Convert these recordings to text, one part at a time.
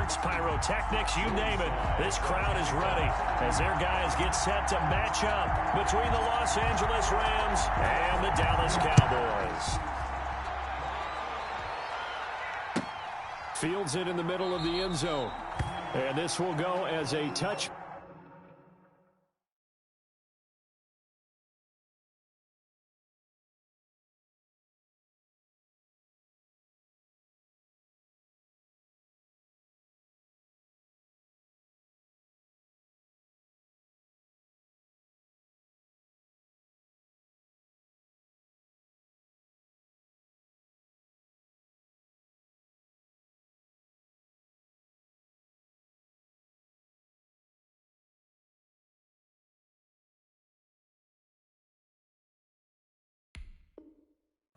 lights, pyrotechnics, you name it. This crowd is ready as their guys get set to match up between the Los Angeles Rams and the Dallas Cowboys. Fields it in the middle of the end zone. And this will go as a touch.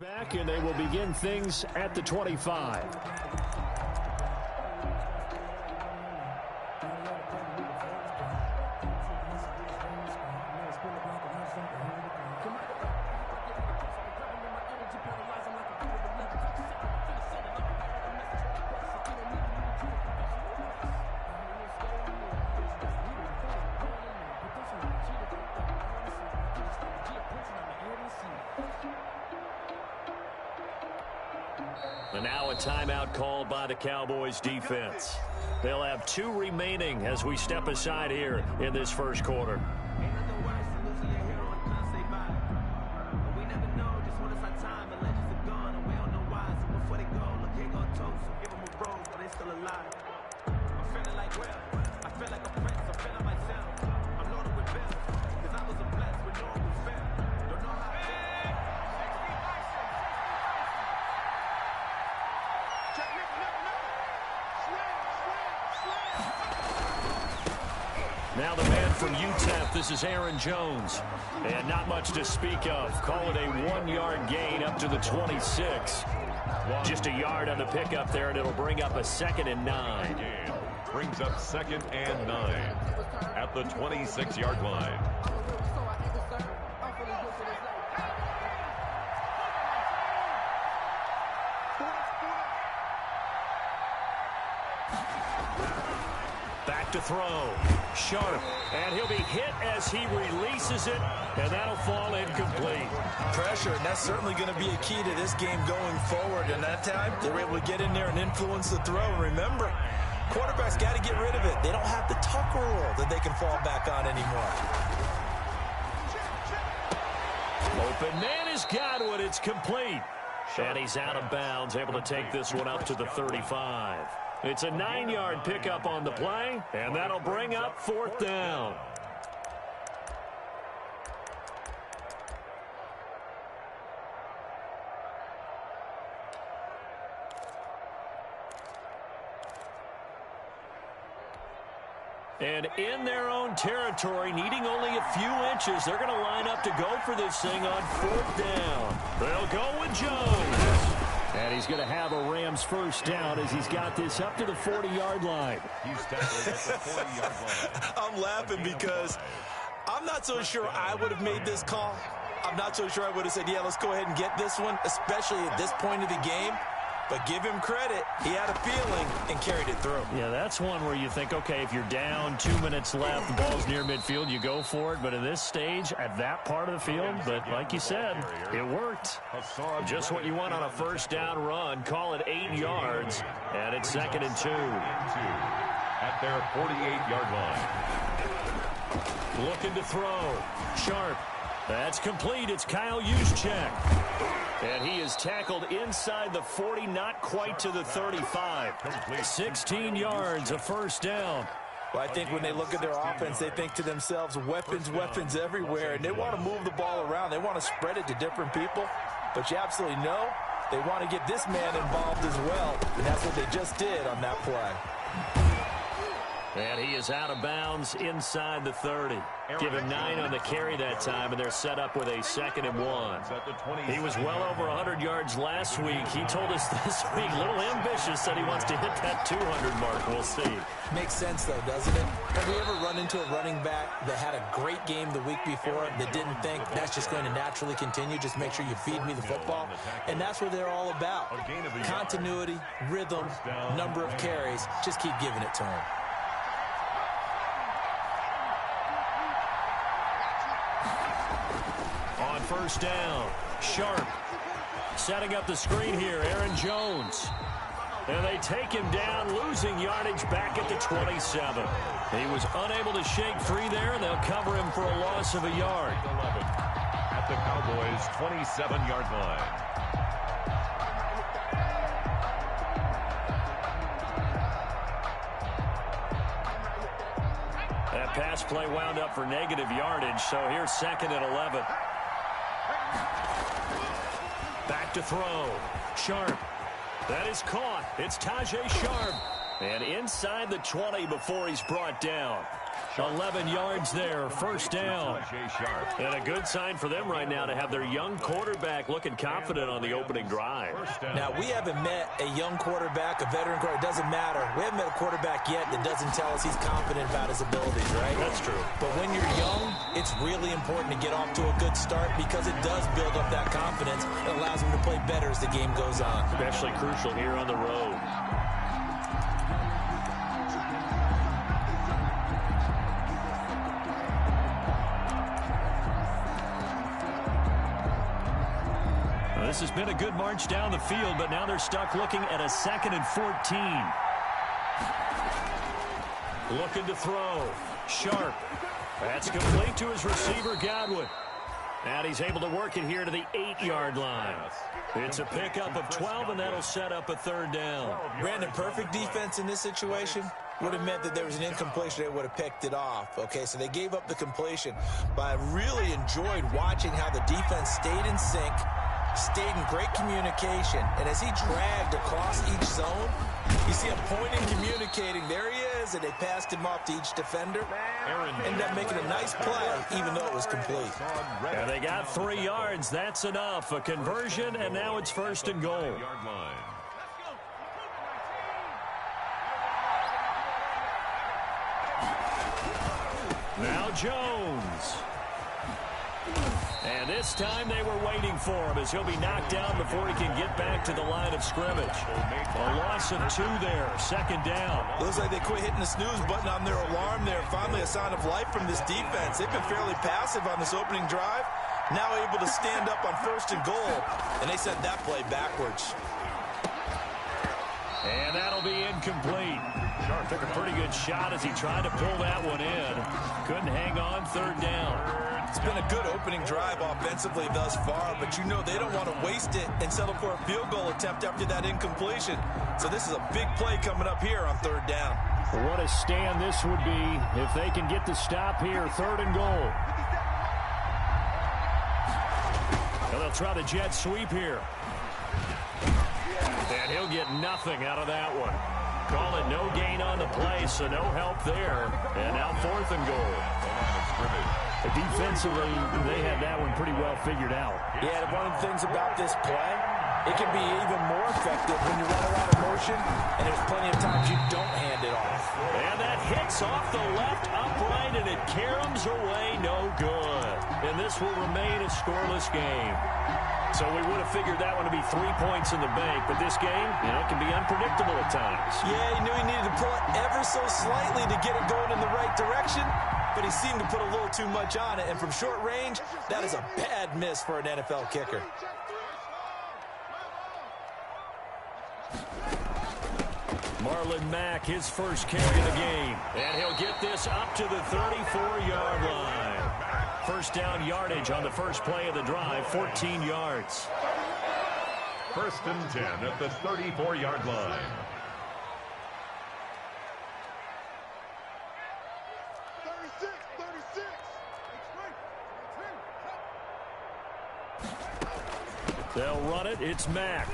Back, and they will begin things at the 25. And now a timeout called by the Cowboys defense. They'll have 2 remaining as we step aside here in this first quarter. Now the man from UTEP, this is Aaron Jones. And not much to speak of. Call it a 1-yard gain up to the 26. Just a yard on the pickup there, and it'll bring up a 2nd and 9. Brings up 2nd and 9 at the 26-yard line. Back to throw. Sharp. And he'll be hit as he releases it, and that'll fall incomplete. Pressure, and that's certainly going to be a key to this game going forward. And that time, they were able to get in there and influence the throw. And remember, quarterbacks got to get rid of it. They don't have the Tucker rule that they can fall back on anymore. Open man has got it. It's complete. And he's out of bounds, able to take this one up to the 35. It's a 9-yard pickup on the play, and that'll bring up 4th down. And in their own territory, needing only a few inches, they're going to line up to go for this thing on 4th down. They'll go with Jones. And he's going to have a Rams first down as he's got this up to the 40-yard line. He's tackled at the 40-yard line. I'm laughing because I'm not so sure I would have made this call. I'm not so sure I would have said, yeah, let's go ahead and get this one, especially at this point of the game. But give him credit. He had a feeling and carried it through. Yeah, that's one where you think, okay, if you're down, 2 minutes left, the ball's near midfield, you go for it. But in this stage, at that part of the field, but like you said, it worked. Just what you want on a first down run. Call it 8 yards, and it's 2nd and 2. At their 48-yard line. Looking to throw. Sharp. That's complete. It's Kyle Juszczyk. And he is tackled inside the 40, not quite to the 35. 16 yards, a first down. Well, I think when they look at their offense, they think to themselves, weapons, weapons everywhere. And they want to move the ball around. They want to spread it to different people. But you absolutely know they want to get this man involved as well. And that's what they just did on that play. And he is out of bounds inside the 30. Give him 9 on the carry that time, and they're set up with a 2nd and 1. He was well over 100 yards last week. He told us this week, a little ambitious, said he wants to hit that 200 mark. We'll see. Makes sense, though, doesn't it? Have we ever run into a running back that had a great game the week before that didn't think that's just going to naturally continue? Just make sure you feed me the football. And that's what they're all about. Continuity, rhythm, number of carries. Just keep giving it to him. On first down, Sharp setting up the screen here, Aaron Jones. And they take him down, losing yardage back at the 27. He was unable to shake free there, and they'll cover him for a loss of a yard. 11 at the Cowboys' 27-yard line. That pass play wound up for negative yardage, so here's 2nd and 11. Back to throw. Sharp. That is caught. It's Tajay Sharp. And inside the 20 before he's brought down. 11 yards there, first down. And a good sign for them right now to have their young quarterback looking confident on the opening drive. Now, we haven't met a young quarterback, a veteran quarterback. It doesn't matter. We haven't met a quarterback yet that doesn't tell us he's confident about his abilities, right? That's true. But when you're young, it's really important to get off to a good start because it does build up that confidence. It allows him to play better as the game goes on. Especially crucial here on the road. This has been a good march down the field, but now they're stuck looking at a 2nd and 14. Looking to throw. Sharp. That's complete to his receiver, Godwin. And he's able to work it here to the 8-yard line. It's a pickup of 12, and that'll set up a 3rd down. Brandon, perfect defense in this situation would have meant that there was an incompletion. They would have picked it off. Okay, so they gave up the completion. But I really enjoyed watching how the defense stayed in sync, stayed in great communication, and as he dragged across each zone, you see him pointing, communicating. There he is, and they passed him off to each defender. Ended up making a nice play, even though it was complete. And they got 3 yards. That's enough. A conversion, and now it's 1st and goal. Now Jones. And this time they were waiting for him as he'll be knocked down before he can get back to the line of scrimmage. A loss of 2 there, 2nd down. Looks like they quit hitting the snooze button on their alarm there. Finally a sign of life from this defense. They've been fairly passive on this opening drive. Now able to stand up on 1st and goal. And they sent that play backwards. And that'll be incomplete. Took a pretty good shot as he tried to pull that one in. Couldn't hang on, 3rd down. It's been a good opening drive offensively thus far, but you know they don't want to waste it and settle for a field goal attempt after that incompletion. So this is a big play coming up here on 3rd down. What a stand this would be if they can get the stop here, 3rd and goal. And they'll try the jet sweep here. And he'll get nothing out of that one. Call it no gain on the play, so no help there. And now 4th and goal. Defensively, they had that one pretty well figured out. Yeah, one of the things about this play, it can be even more effective when you run a lot of motion, and there's plenty of times you don't hand it off. And that hits off the left upright, and it caroms away no good. And this will remain a scoreless game. So we would have figured that one to be 3 points in the bank, but this game, can be unpredictable at times. Yeah, he knew he needed to pull it ever so slightly to get it going in the right direction, but he seemed to put a little too much on it, and from short range, that is a bad miss for an NFL kicker. Marlon Mack, his first carry of the game, and he'll get this up to the 34-yard line. First down yardage on the first play of the drive, 14 yards. 1st and 10 at the 34-yard line. They'll run it. It's Mack.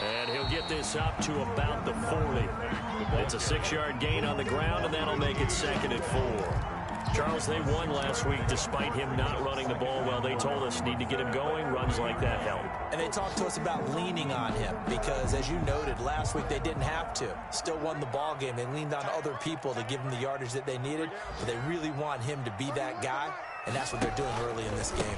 And he'll get this up to about the 40. It's a 6-yard gain on the ground, and that'll make it 2nd and 4. Charles, they won last week despite him not running the ball well. They told us need to get him going. Runs like that help. And they talked to us about leaning on him because, as you noted, last week they didn't have to. Still won the ball game. They leaned on other people to give them the yardage that they needed, but they really want him to be that guy, and that's what they're doing early in this game.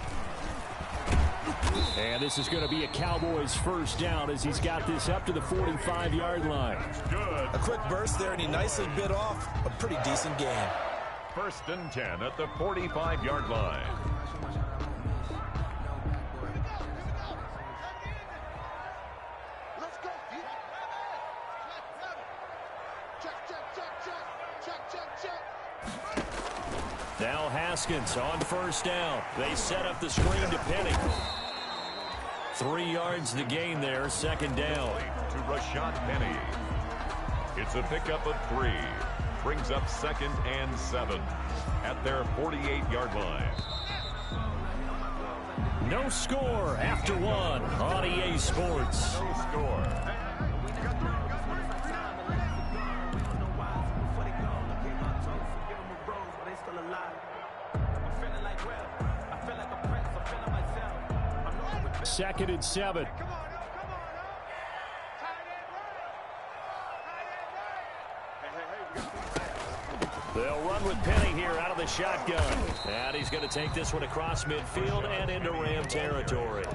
And this is going to be a Cowboys first down as he's got this up to the 45-yard line. Good. A quick burst there, and he nicely bit off a pretty decent gain. 1st and 10 at the 45-yard line. Let's go. Check. Now Haskins on first down. They set up the screen to Penny. 3 yards the gain there, 2nd down. To Rashad Penny. It's a pickup of 3. Brings up 2nd and 7 at their 48-yard line. No score after 1 on EA Sports. No score. Second and 7. They'll run with Penny here out of the shotgun. And he's going to take this one across midfield and into Ram territory.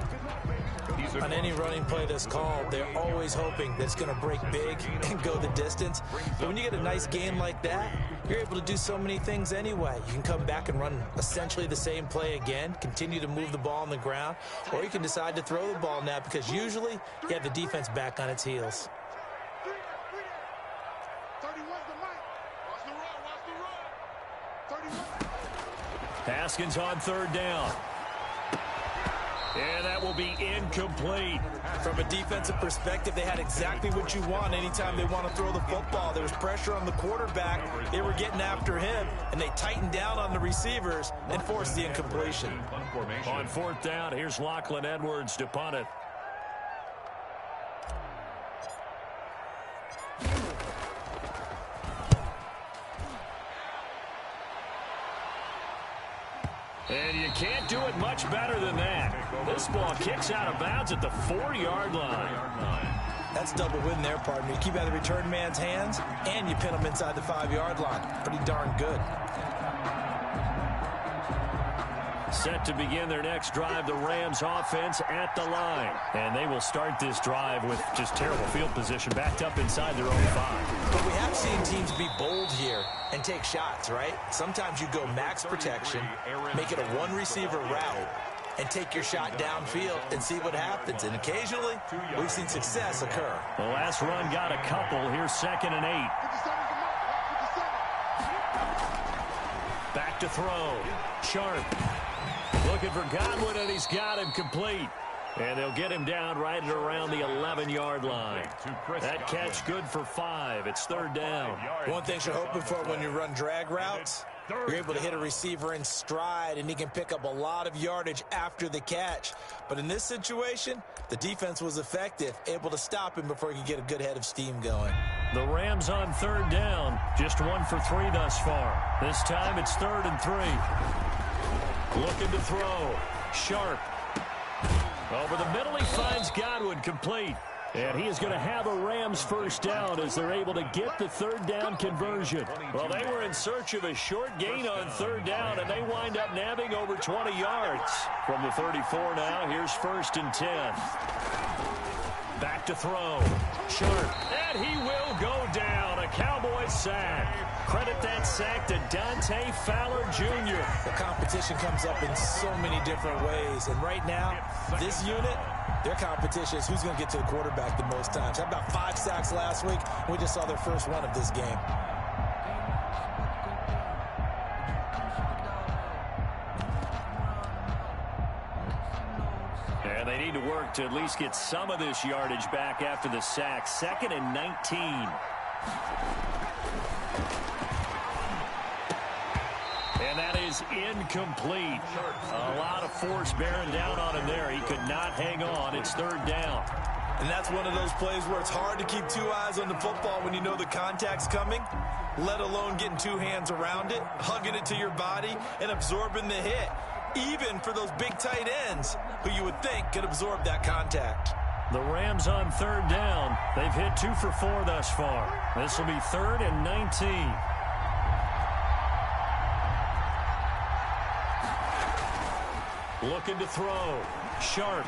On any running play that's called, they're always hoping that it's going to break big and go the distance. But when you get a nice game like that, you're able to do so many things anyway. You can come back and run essentially the same play again, continue to move the ball on the ground, or you can decide to throw the ball now because usually you have the defense back on its heels. Haskins on 3rd down. And that will be incomplete. From a defensive perspective, they had exactly what you want anytime they want to throw the football. There was pressure on the quarterback. They were getting after him, and they tightened down on the receivers and forced the incompletion. On 4th down, here's Lachlan Edwards to punt it. And you can't do it much better than that. This ball kicks out of bounds at the 4-yard line. That's double win there, partner. You keep out of the return man's hands, and you pin him inside the 5-yard line. Pretty darn good. Set to begin their next drive, the Rams offense at the line. And they will start this drive with just terrible field position, backed up inside their own 5. But we have seen teams be bold here and take shots, right? Sometimes you go max protection, make it a one-receiver route, and take your shot downfield and see what happens. And occasionally, we've seen success occur. The last run got a couple. Here's 2nd and 8. Back to throw. Sharp. Looking for Godwin, and he's got him complete. And they'll get him down right at around the 11-yard line. That catch good for 5. It's 3rd down. One thing you're hoping for when you run drag routes, you're able to hit a receiver in stride, and he can pick up a lot of yardage after the catch. But in this situation, the defense was effective, able to stop him before he could get a good head of steam going. The Rams on 3rd down, just 1 for 3 thus far. This time it's 3rd and 3. Looking to throw. Sharp. Over the middle, he finds Godwin complete. And he is going to have a Rams first down as they're able to get the 3rd down conversion. Well, they were in search of a short gain on 3rd down, and they wind up nabbing over 20 yards. From the 34 now, here's 1st and 10. Back to throw. Sharp. And he will go down. A Cowboys sack. Credit that sack to Dante Fowler Jr. The competition comes up in so many different ways. And right now, this unit, their competition is who's going to get to the quarterback the most times. Had about 5 sacks last week. We just saw their first one of this game. And they need to work to at least get some of this yardage back after the sack. 2nd and 19. And that is incomplete. A lot of force bearing down on him there. He could not hang on. It's 3rd down. And that's one of those plays where it's hard to keep two eyes on the football when you know the contact's coming, let alone getting two hands around it, hugging it to your body, and absorbing the hit, even for those big tight ends who you would think could absorb that contact. The Rams on third down. They've hit 2 for 4 thus far. This will be 3rd and 19. Looking to throw. Sharp.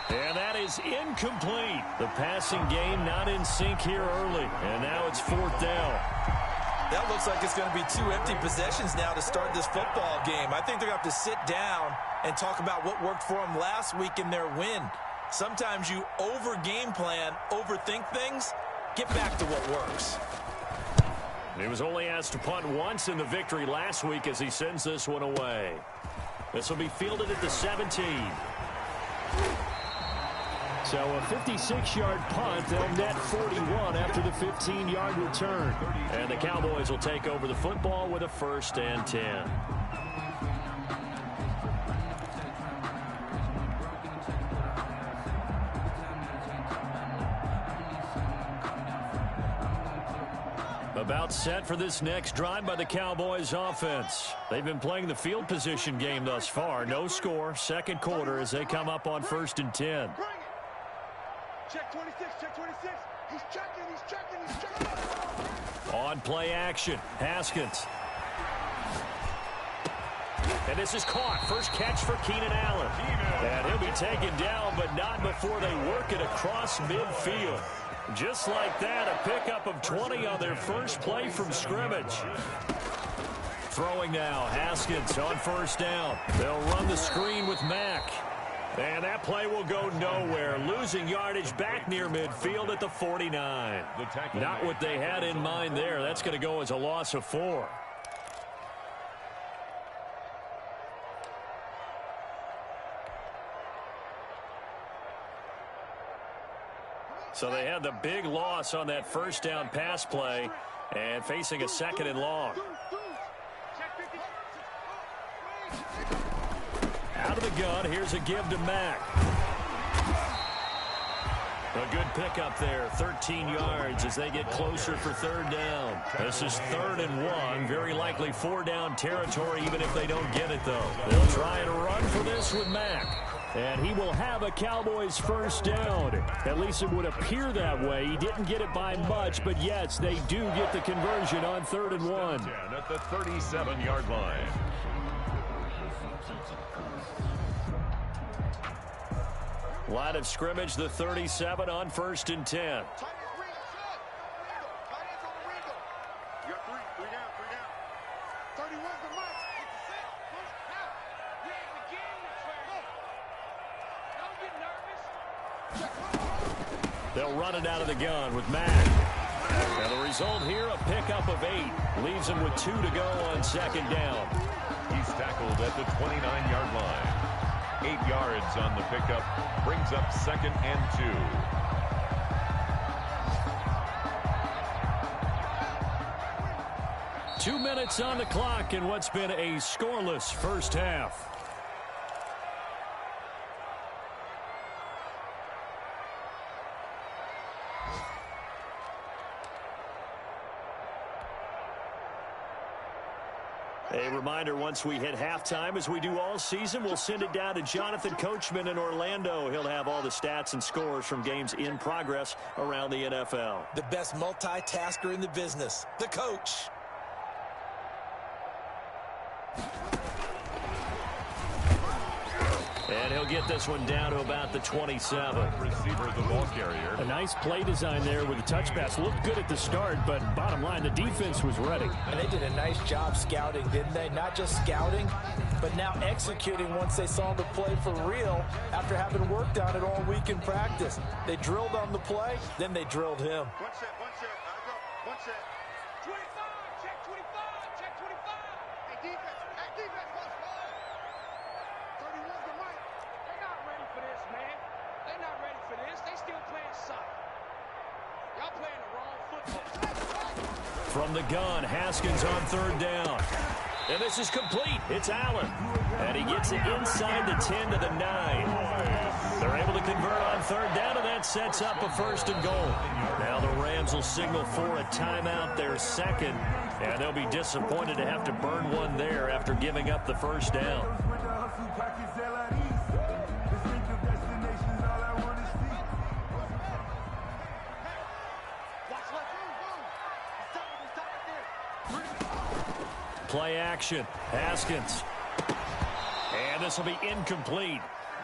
And that is incomplete. The passing game not in sync here early. And now it's 4th down. That looks like it's going to be 2 empty possessions now to start this football game. I think they're going to have to sit down and talk about what worked for them last week in their win. Sometimes you over-game plan, overthink things, get back to what works. He was only asked to punt once in the victory last week as he sends this one away. This will be fielded at the 17. So a 56-yard punt. They'll net 41 after the 15-yard return. And the Cowboys will take over the football with a 1st and 10. About set for this next drive by the Cowboys offense. They've been playing the field position game thus far. No score, 2nd quarter as they come up on 1st and 10. Check 26, check 26. He's checking. On play action, Haskins. And this is caught. First catch for Keenan Allen. And he'll be taken down, but not before they work it across midfield. Just like that, a pickup of 20 on their first play from scrimmage. Throwing now, Haskins on 1st down. They'll run the screen with Mack. And that play will go nowhere. Losing yardage back near midfield at the 49. Not what they had in mind there. That's going to go as a loss of 4. So they had the big loss on that 1st down pass play and facing a 2nd and long. Out of the gun, here's a give to Mack. A good pickup there, 13 yards as they get closer for 3rd down. This is 3rd and 1, very likely 4 down territory even if they don't get it though. They'll try and run for this with Mack. And he will have a Cowboys 1st down. At least it would appear that way. He didn't get it by much, but yes, they do get the conversion on 3rd and 1. At the 37-yard line. Line of scrimmage, the 37 on 1st and 10. They'll run it out of the gun with Mack. And the result here, a pickup of 8. Leaves him with 2 to go on 2nd down. He's tackled at the 29-yard line. 8 yards on the pickup. Brings up 2nd and 2. 2 minutes on the clock in what's been a scoreless first half. A reminder, once we hit halftime, as we do all season, we'll send it down to Jonathan Coachman in Orlando. He'll have all the stats and scores from games in progress around the NFL. The best multitasker in the business, the coach. And he'll get this one down to about the 27. Receiver, the ball carrier. A nice play design there with the touch pass. Looked good at the start, but bottom line, the defense was ready. And they did a nice job scouting, didn't they? Not just scouting, but now executing once they saw the play for real after having worked on it all week in practice. They drilled on the play, then they drilled him. One set. I go. One set. 25, check 25, check 25. Hey, defense, watch ball. 31's the mic. They're not ready for this, man. They're not ready for this. They still playing soccer. Y'all playing the wrong football. From the gun, Haskins on 3rd down. And this is complete. It's Allen. And he gets it inside the 10 to the 9. They're able to convert on third down, and that sets up a 1st and goal. Now the Rams will signal for a timeout, their second, and they'll be disappointed to have to burn one there after giving up the 1st down. Play action. Haskins. And this will be incomplete.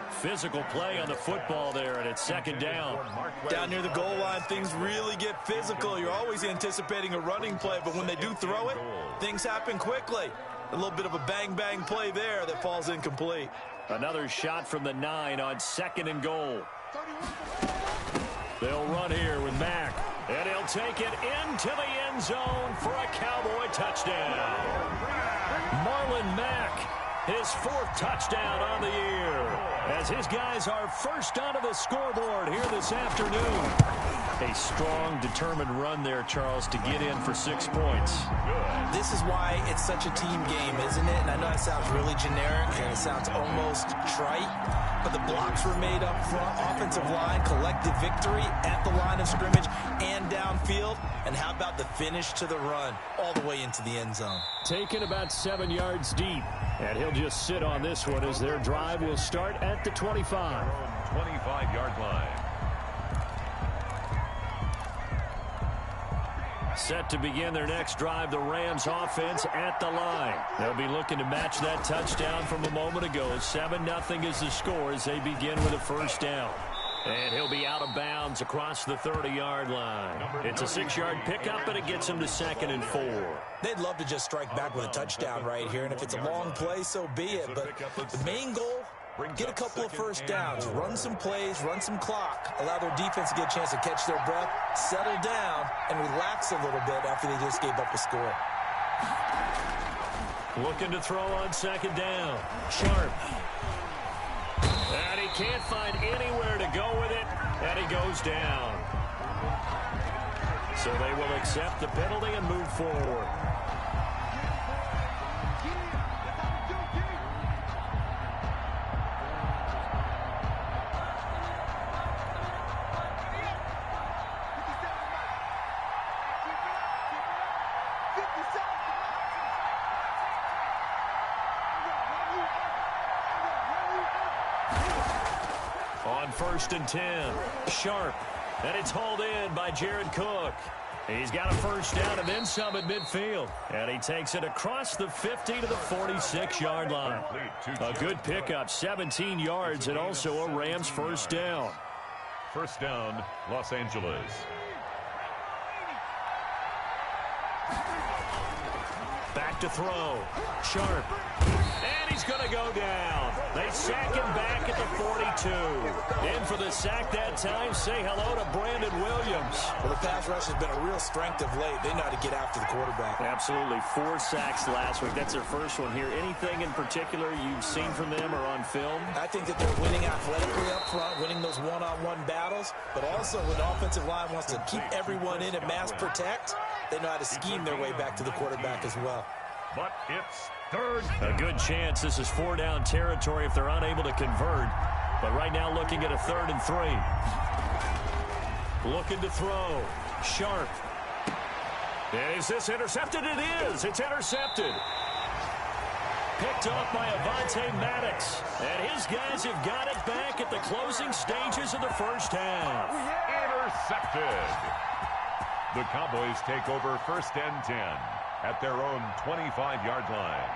Physical play on the football there, and it's 2nd down. Down near the goal line, things really get physical. You're always anticipating a running play, but when they do throw it, things happen quickly. A little bit of a bang-bang play there that falls incomplete. Another shot from the 9 on 2nd and goal. They'll run here with Mack. And he'll take it into the end zone for a Cowboy touchdown. Marlon Mack, his 4th touchdown on the year, as his guys are first onto the scoreboard here this afternoon. A strong, determined run there, Charles, to get in for 6 points. This is why it's such a team game, isn't it? And I know that sounds really generic and it sounds almost trite, but the blocks were made up front, offensive line, collective victory at the line of scrimmage and downfield. And how about the finish to the run all the way into the end zone? Taken about 7 yards deep, and he'll just sit on this one as their drive will start at the 25. 25-yard line. Set to begin their next drive, the Rams offense at the line. They'll be looking to match that touchdown from a moment ago. 7-0 is the score as they begin with a 1st down. And he'll be out of bounds across the 30-yard line. It's a 6-yard pickup, and it gets him to 2nd and 4. They'd love to just strike back with a touchdown right here, and if it's a long play, so be it. But the main goal, get a couple of 1st downs, run some plays, run some clock, allow their defense to get a chance to catch their breath, settle down, and relax a little bit after they just gave up a score. Looking to throw on 2nd down. Sharp. And he can't find anywhere to go with it, and he goes down. So they will accept the penalty and move forward. On 1st and 10, Sharp, and it's hauled in by Jared Cook. He's got a 1st down and then some at midfield, and he takes it across the 50 to the 46-yard line. A good pickup, 17 yards, and also a Rams 1st down. 1st down, Los Angeles. Back to throw. Sharp. And he's going to go down. They sack him back at the 42. In for the sack that time. Say hello to Brandon Williams. Well, the pass rush has been a real strength of late. They know how to get after the quarterback. Absolutely. 4 sacks last week. That's their first one here. Anything in particular you've seen from them or on film? I think that they're winning athletically up front, winning those one-on-one battles, but also when the offensive line wants to keep everyone in and mass protect, they know how to scheme their way back to the quarterback as well. But it's 3rd. A good chance this is 4-down territory if they're unable to convert. But right now looking at a 3rd and 3. Looking to throw. Sharp. Is this intercepted? It is. It's intercepted. Picked off by Avonte Maddox. And his guys have got it back at the closing stages of the 1st half. Intercepted. The Cowboys take over 1st and 10 at their own 25-yard line.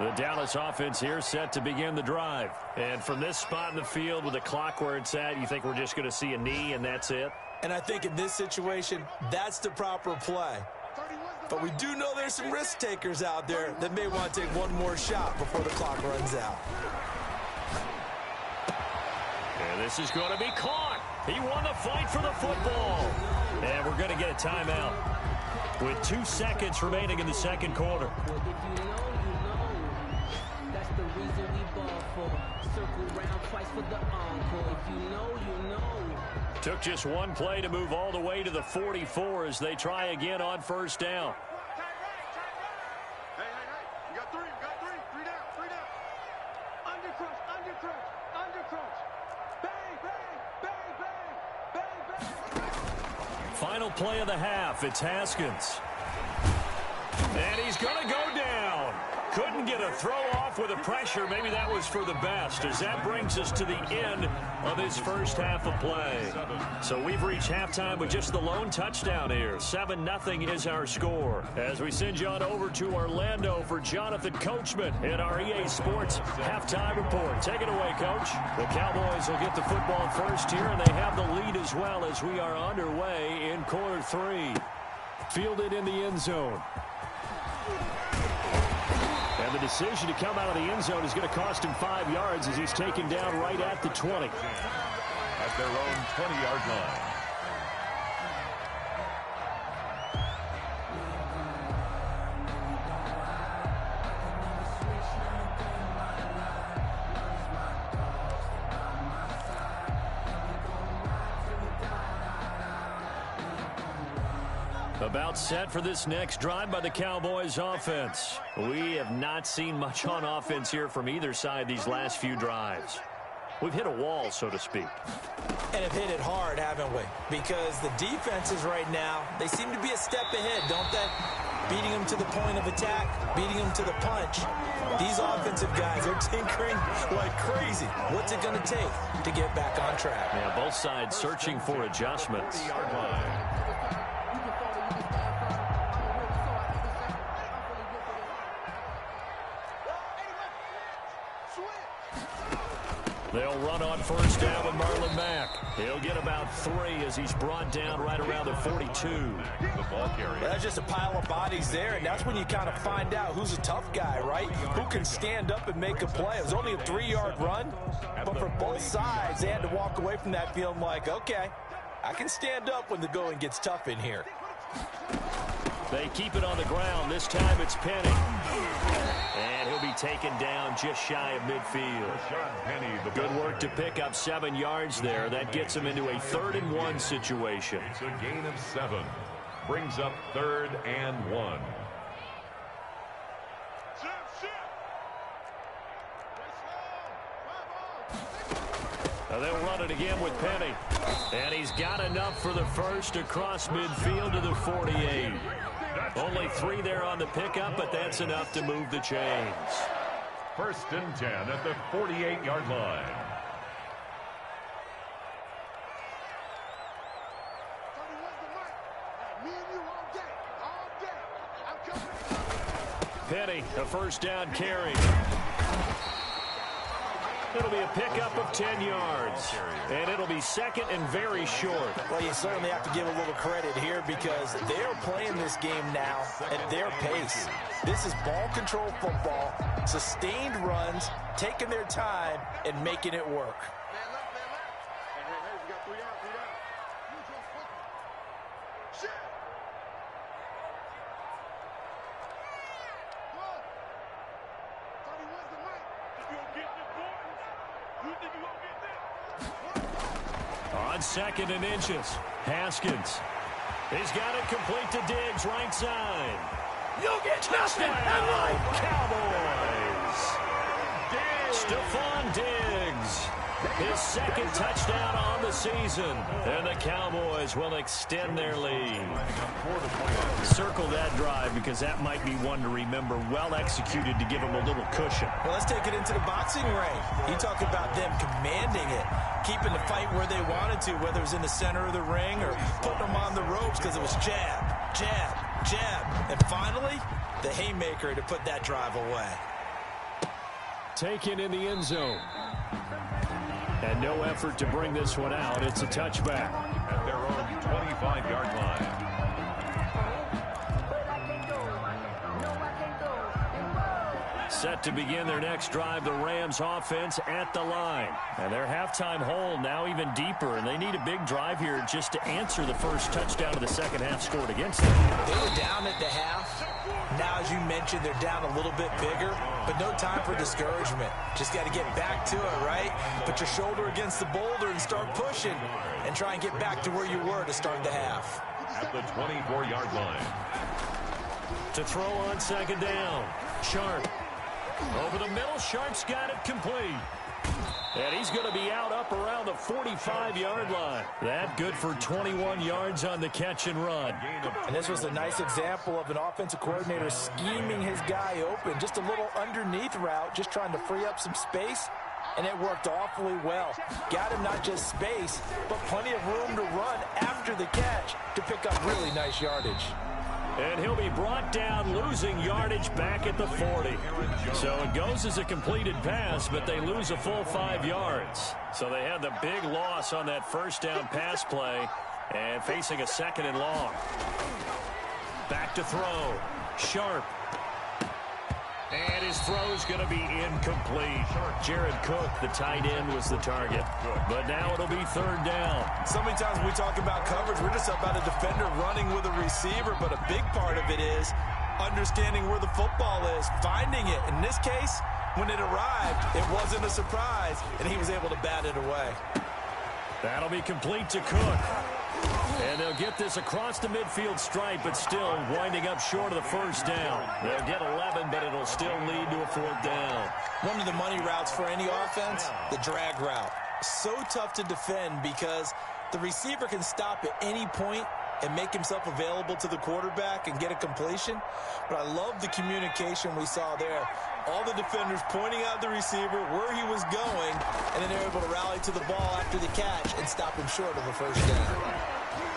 The Dallas offense here set to begin the drive. And from this spot in the field with the clock where it's at, you think we're just going to see a knee and that's it? And I think in this situation, that's the proper play. But we do know there's some risk takers out there that may want to take one more shot before the clock runs out. And this is going to be caught. He won the fight for the football. And we're going to get a timeout with 2 seconds remaining in the 2nd quarter. That's the reason we ball for. Circle round twice for the encore. If you know, you know. Took just one play to move all the way to the 44 as they try again on 1st down. Hey, you got 3 down. Under cross. Final play of the half. It's Haskins. And he's going to go down. Couldn't get a throw off with the pressure. Maybe that was for the best, as that brings us to the end of his first half of play. So we've reached halftime with just the lone touchdown here. 7-0 is our score. As we send you on over to Orlando for Jonathan Coachman in our EA Sports halftime report. Take it away, Coach. The Cowboys will get the football first here, and they have the lead as well as we are underway in quarter 3. Fielded in the end zone. And the decision to come out of the end zone is going to cost him 5 yards as he's taken down right at the 20. At their own 20-yard line. About set for this next drive by the Cowboys offense. We have not seen much on offense here from either side these last few drives. We've hit a wall, so to speak. And have hit it hard, haven't we? Because the defenses right now, they seem to be a step ahead, don't they? Beating them to the point of attack, beating them to the punch. These offensive guys are tinkering like crazy. What's it going to take to get back on track? Yeah, both sides searching for adjustments. They'll run on first down with Marlon Mack. He'll get about 3 as he's brought down right around the 42. The ball carrier. That's just a pile of bodies there, and that's when you kind of find out who's a tough guy, right? Who can stand up and make a play. It was only a 3-yard run, but for both sides, they had to walk away from that feeling like, okay, I can stand up when the going gets tough in here. They keep it on the ground. This time it's Penny. And he'll be taken down just shy of midfield. Good work to pick up 7 yards there. That gets him into a 3rd and 1 situation. It's a gain of 7. Brings up 3rd and 1. Now they'll run it again with Penny. And he's got enough for the first across midfield to the 48. Only 3 there on the pickup, but that's enough to move the chains. 1st and 10 at the 48-yard line. Penny, a first down carry. It'll be a pickup of 10 yards. And it'll be 2nd and very short. Well, you certainly have to give a little credit here because they're playing this game now at their pace. This is ball control football, sustained runs, taking their time, and making it work. On 2nd and inches, Haskins. He's got it complete to Diggs, right side. You'll get touchdown, Cowboys. Stephon Diggs, his 2nd touchdown on the season. And the Cowboys will extend their lead. Circle that drive because that might be one to remember. Well executed to give them a little cushion. Well, let's take it into the boxing ring. You talk about them commanding it, keeping the fight where they wanted to, whether it was in the center of the ring or putting them on the ropes because it was jab, jab, jab. And finally, the haymaker to put that drive away. Taken in the end zone. And no effort to bring this one out. It's a touchback. At their own 25-yard line. Set to begin their next drive, the Rams offense at the line. And their halftime hole now even deeper, and they need a big drive here just to answer the first touchdown of the second half scored against them. They were down at the half. Now, as you mentioned, they're down a little bit bigger, but no time for discouragement. Just got to get back to it, right? Put your shoulder against the boulder and start pushing and try and get back to where you were to start the half. At the 24-yard line. To throw on 2nd down. Sharp. Over the middle, Sharp's got it complete. And he's going to be out up around the 45-yard line. That good for 21 yards on the catch and run. And this was a nice example of an offensive coordinator scheming his guy open. Just a little underneath route, just trying to free up some space. And it worked awfully well. Got him not just space, but plenty of room to run after the catch to pick up really nice yardage. And he'll be brought down, losing yardage back at the 40. So it goes as a completed pass, but they lose a full 5 yards. So they had the big loss on that first down pass play and facing a second and long. Back to throw. Sharp. And his throw's going to be incomplete. Jared Cook, the tight end, was the target. But now it'll be third down. So many times when we talk about coverage, we're just about a defender running with a receiver, but a big part of it is understanding where the football is, finding it. In this case, when it arrived, it wasn't a surprise, and he was able to bat it away. That'll be complete to Cook. And they'll get this across the midfield stripe, but still winding up short of the first down. They'll get 11, but it'll still lead to a fourth down. One of the money routes for any offense, the drag route. So tough to defend because the receiver can stop at any point and make himself available to the quarterback and get a completion. But I love the communication we saw there. All the defenders pointing out the receiver, where he was going, and then they're able to rally to the ball after the catch and stop him short of a first down.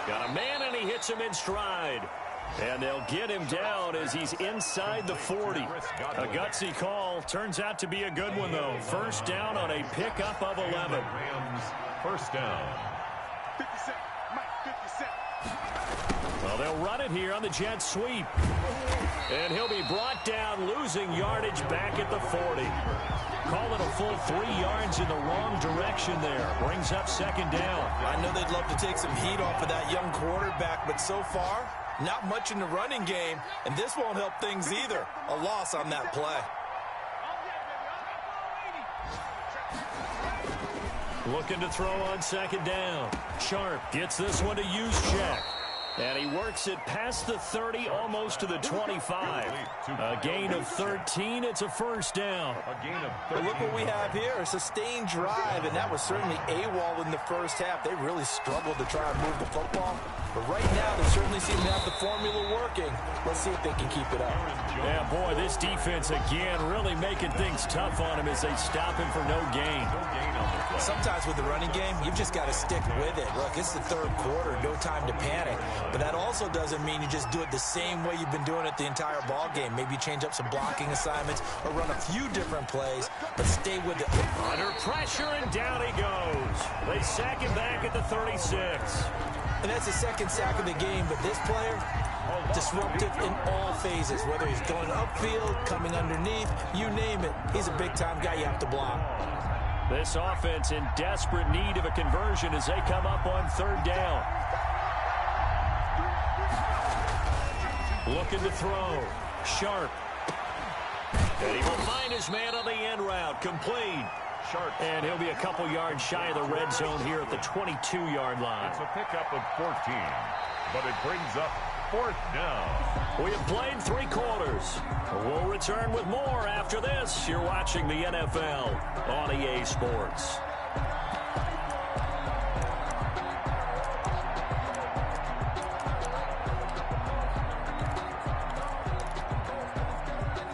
Got a man, and he hits him in stride. And they'll get him down as he's inside the 40. A gutsy call. Turns out to be a good one, though. First down on a pickup of 11. Rams, first down. 50 Mike, 50 Well, they'll run it here on the jet sweep. And he'll be brought down, losing yardage back at the 40. Call it a full 3 yards in the wrong direction there. Brings up second down. I know they'd love to take some heat off of that young quarterback, but so far, not much in the running game, and this won't help things either. A loss on that play. Looking to throw on second down. Sharp gets this one to Juszczyk. And he works it past the 30, almost to the 25. A gain of 13. It's a first down. A gain of 13. But look what we have here, a sustained drive, and that was certainly AWOL in the first half. They really struggled to try and move the football. But right now, they certainly seem to have the formula working. Let's see if they can keep it up. Yeah, boy, this defense, again, really making things tough on him as they stop him for no gain. Sometimes with the running game, you've just got to stick with it. Look, it's the third quarter, no time to panic. But that also doesn't mean you just do it the same way you've been doing it the entire ball game. Maybe change up some blocking assignments or run a few different plays, but stay with it. Under pressure, and down he goes. They sack him back at the 36. And that's the second sack of the game, but this player, disruptive in all phases, whether he's going upfield, coming underneath, you name it. He's a big-time guy you have to block. This offense in desperate need of a conversion as they come up on third down. Looking to throw. Sharp. And he will find his man on the end route. Complete. Sharp. And he'll be a couple yards shy of the red zone here at the 22-yard line. It's a pickup of 14, but it brings up fourth down. We have played 3 quarters. We'll return with more after this. You're watching the NFL on EA Sports.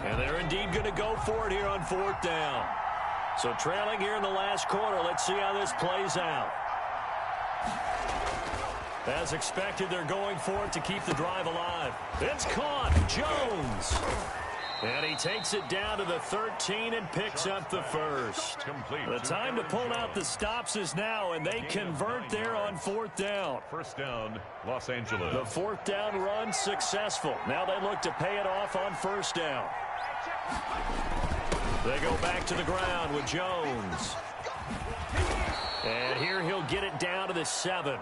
And they're indeed going to go for it here on fourth down. So trailing here in the last quarter. Let's see how this plays out. As expected, they're going for it to keep the drive alive. It's caught. Jones. And he takes it down to the 13 and picks up the first. Complete. The time to pull out the stops is now, and they convert there on fourth down. First down, Los Angeles. The fourth down run successful. Now they look to pay it off on first down. They go back to the ground with Jones. And here he'll get it down to the 7.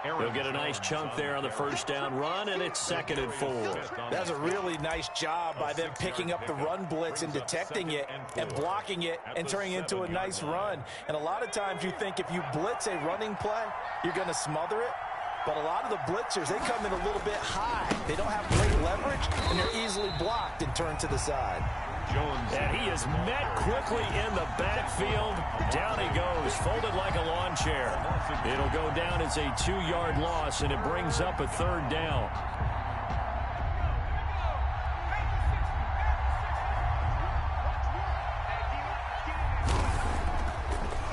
He'll get a nice chunk there on the first down run, and it's 2nd and 4. That's a really nice job by them picking up the run blitz and detecting it and blocking it and turning it into a nice run. And a lot of times you think if you blitz a running play, you're going to smother it. But a lot of the blitzers, they come in a little bit high. They don't have great leverage, and they're easily blocked and turned to the side. Jones. And he is met quickly in the backfield. Down he goes, folded like a lawn chair. It'll go down as a 2-yard loss, and it brings up a 3rd down.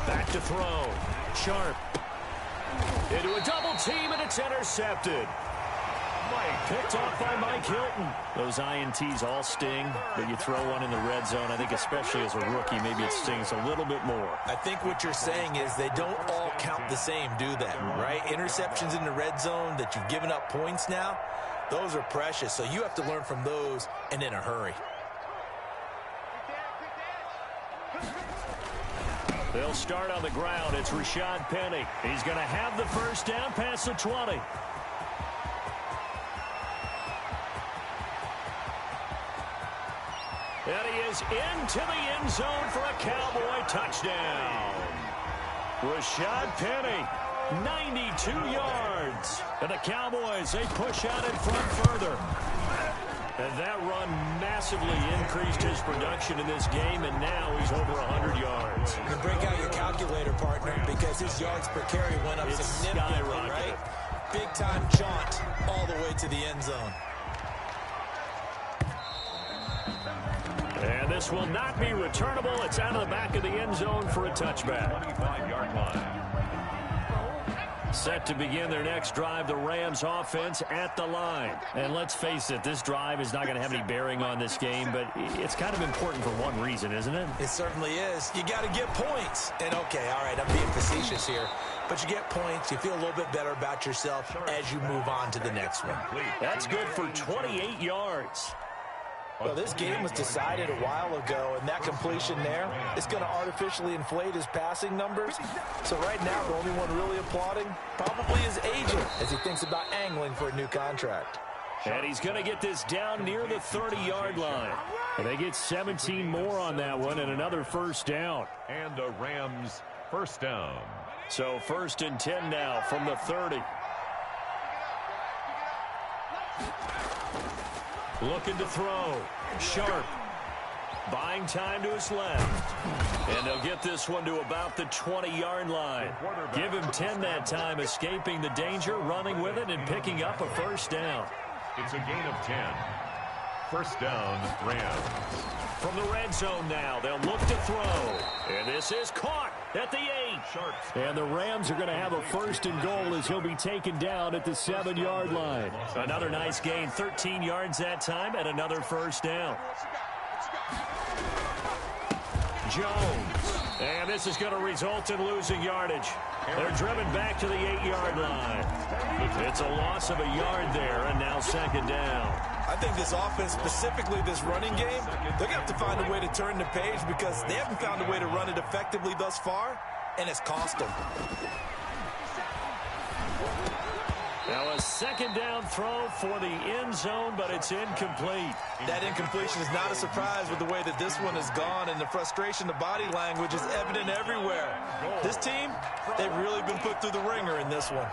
Back to throw. Sharp. Into a double team, and it's intercepted. Picked off by Mike Hilton. Those INTs all sting, but you throw one in the red zone, I think especially as a rookie, maybe it stings a little bit more. I think what you're saying is they don't all count the same, do they? Right? Interceptions in the red zone that you've given up points now, those are precious. So you have to learn from those and in a hurry. They'll start on the ground. It's Rashad Penny. He's going to have the first down past the 20. And he is into the end zone for a Cowboy touchdown. Rashad Penny, 92 yards. And the Cowboys, they push out in front further. And that run massively increased his production in this game, and now he's over 100 yards. You can break out your calculator, partner, because his yards per carry went up significantly, right? Big-time jaunt all the way to the end zone. And this will not be returnable. It's out of the back of the end zone for a touchback. 25-yard line. Set to begin their next drive, the Rams offense at the line. And let's face it, this drive is not going to have any bearing on this game, but it's kind of important for one reason, isn't it? It certainly is. You got to get points. And, okay, all right, I'm being facetious here. But you get points, you feel a little bit better about yourself as you move on to the next one. That's good for 28 yards. Well, this game was decided a while ago, and that completion there is going to artificially inflate his passing numbers. So right now, the only one really applauding probably his agent as he thinks about angling for a new contract. And he's going to get this down near the 30-yard line. And they get 17 more on that one and another first down. And a Rams first down. So 1st and 10 now from the 30. Looking to throw. Sharp. Buying time to his left. And they'll get this one to about the 20-yard line. Give him 10 that time, escaping the danger, running with it, and picking up a first down. It's a gain of 10. First down, Rams. From the red zone now, they'll look to throw. And this is caught at the 8. And the Rams are going to have a 1st and goal as he'll be taken down at the 7-yard line. Another nice gain, 13 yards that time, and another first down. Jones. And this is going to result in losing yardage. They're driven back to the 8-yard line. It's a loss of a yard there, and now 2nd down. I think this offense, specifically this running game, they're going to have to find a way to turn the page because they haven't found a way to run it effectively thus far, and it's cost them. Now a 2nd down throw for the end zone, but it's incomplete. That incompletion is not a surprise with the way that this one has gone, and the frustration, the body language is evident everywhere. This team, they've really been put through the ringer in this one.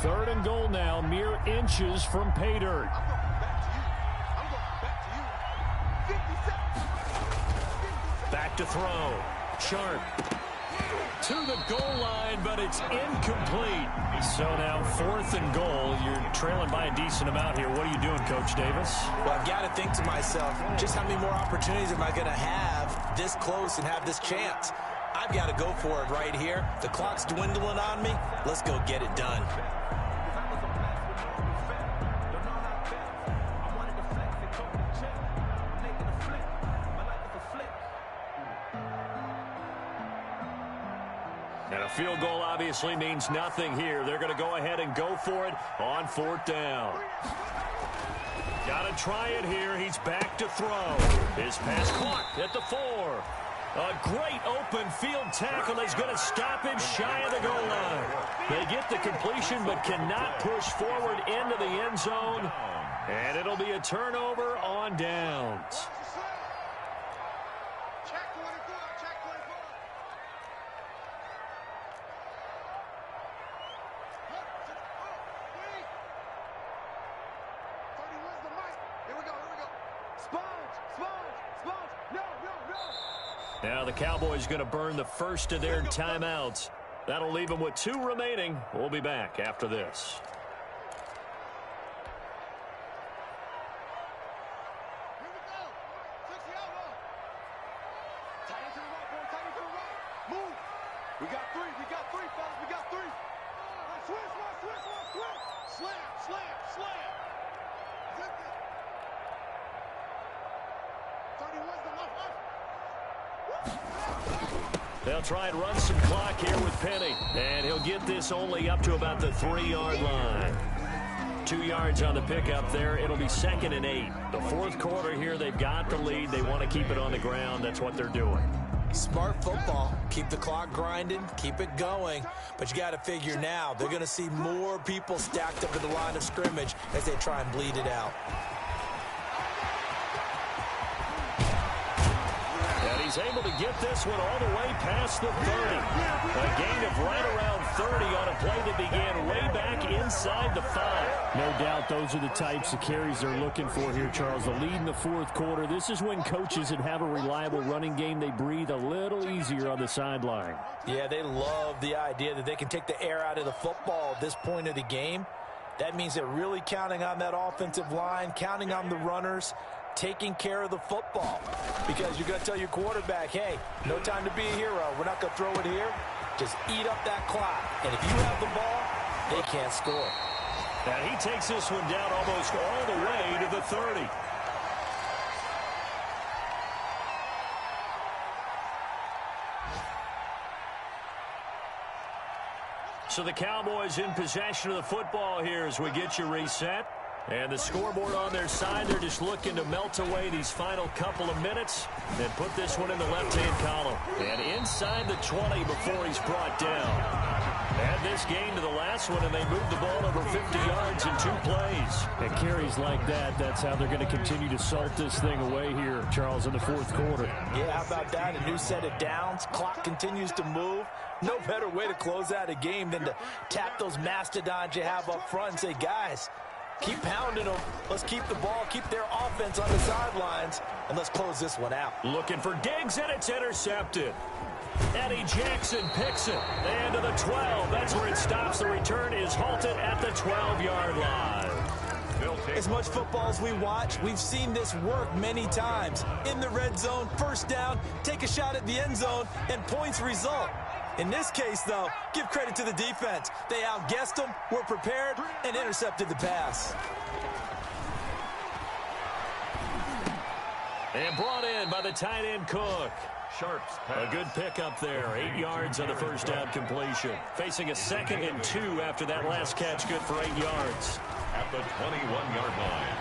3rd and goal now, mere inches from pay dirt. Back to throw. Sharp. To the goal line, but it's incomplete. So now 4th and goal. You're trailing by a decent amount here. What are you doing, Coach Davis? Well, I've got to think to myself, just how many more opportunities am I going to have this close and have this chance? I've got to go for it right here. The clock's dwindling on me. Let's go get it done. And a field goal obviously means nothing here. They're going to go ahead and go for it on 4th down. Got to try it here. He's back to throw. His pass caught at the 4. A great open field tackle is going to stop him shy of the goal line. They get the completion but cannot push forward into the end zone. And it'll be a turnover on downs. Now the Cowboys going to burn the first of their timeouts. That'll leave them with 2 remaining. We'll be back after this. We got 3, fellas, we got 3. Switch. Slam. 31's the left. They'll try and run some clock here with Penny. And he'll get this only up to about the 3-yard line. 2 yards on the pickup there. It'll be 2nd and 8. The fourth quarter here, they've got the lead. They want to keep it on the ground. That's what they're doing. Smart football. Keep the clock grinding. Keep it going. But you got to figure now, they're going to see more people stacked up at the line of scrimmage as they try and bleed it out. And he's able to get this one all the way past the 30. A gain of right around 30 on a play that began way back inside the 5. No doubt those are the types of carries they're looking for here, Charles. The lead in the fourth quarter. This is when coaches that have a reliable running game, they breathe a little easier on the sideline. Yeah, they love the idea that they can take the air out of the football at this point of the game. That means they're really counting on that offensive line, counting on the runners, taking care of the football. Because you're going to tell your quarterback, hey, no time to be a hero. We're not going to throw it here. Just eat up that clock. And if you have the ball, they can't score. Now he takes this one down almost all the way to the 30. So the Cowboys in possession of the football here as we get you reset. And the scoreboard on their side, they're just looking to melt away these final couple of minutes and put this one in the left-hand column. And inside the 20 before he's brought down. Add this gain to the last one, and they moved the ball over 50 yards in 2 plays. And carries like that, that's how they're going to continue to salt this thing away here, Charles, in the fourth quarter. Yeah, how about that? A new set of downs. Clock continues to move. No better way to close out a game than to tap those mastodons you have up front and say, guys, keep pounding them. Let's keep the ball, keep their offense on the sidelines, and let's close this one out. Looking for Diggs, and it's intercepted. Eddie Jackson picks it. And to the 12. That's where it stops. The return is halted at the 12-yard line. As much football as we watch, we've seen this work many times. In the red zone, first down, take a shot at the end zone, and points result. In this case, though, give credit to the defense. They outguessed them, were prepared, and intercepted the pass. And brought in by the tight end Cook. Sharps pass. A good pickup there. 8 yards on the first down completion. Facing a 2nd and 2 after that last catch, good for 8 yards. At the 21-yard line.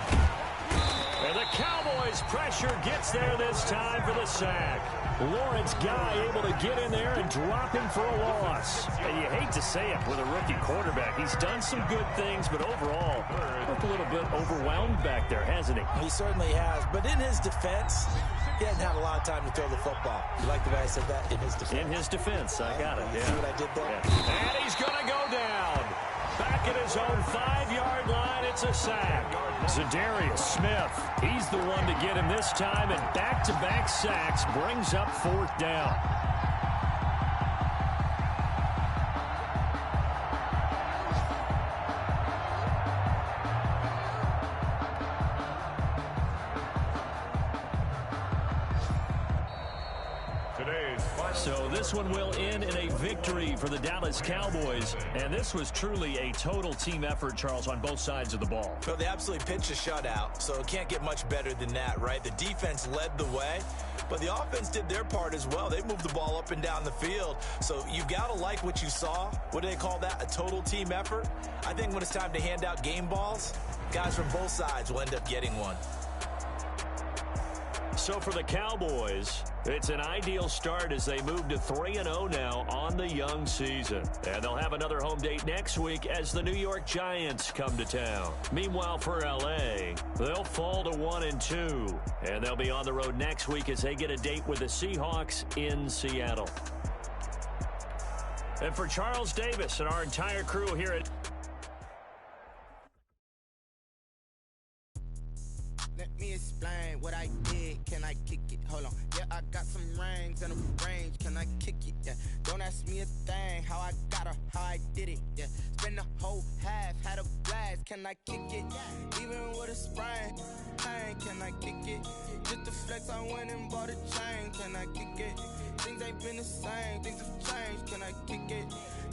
And the Cowboys pressure gets there this time for the sack. Lawrence Guy able to get in there and drop him for a loss. And you hate to say it with a rookie quarterback. He's done some good things, but overall, looked a little bit overwhelmed back there, hasn't he? He certainly has. But in his defense, he hasn't had a lot of time to throw the football. You like the way I said that? In his defense. In his defense. I got it. Yeah. See what I did there? Yeah. And he's going to go down. Back at his own 5-yard line, it's a sack. Zadarius Smith, he's the one to get him this time, and back-to-back sacks brings up 4th down. So this one will end in a victory for the Dallas Cowboys. And this was truly a total team effort, Charles, on both sides of the ball. Well, they absolutely pitched a shutout, so it can't get much better than that, right? The defense led the way, but the offense did their part as well. They moved the ball up and down the field. So you've got to like what you saw. What do they call that? A total team effort? I think when it's time to hand out game balls, guys from both sides will end up getting one. So for the Cowboys, it's an ideal start as they move to 3-0 now on the young season. And they'll have another home date next week as the New York Giants come to town. Meanwhile, for L.A., they'll fall to 1-2. And they'll be on the road next week as they get a date with the Seahawks in Seattle. And for Charles Davis and our entire crew here at... Let me me explain what I did. Can I kick it? Hold on. Yeah, I got some rings and a range. Can I kick it? Yeah. Don't ask me a thing. How I got her, how I did it. Yeah. Spend the whole half, had a blast. Can I kick it? Even with a sprain. Pain, can I kick it? Just to flex, I went and bought a chain. Can I kick it? Things ain't been the same. Things have changed. Can I kick it?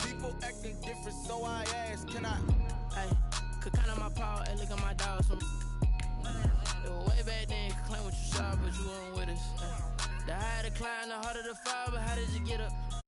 People acting different, so I ask. Can I? Hey, could count on my power, and look at my dogs from. It was way back then, could claim what you saw, but you weren't with us. The higher the climb, the harder the fall, but how did you get up?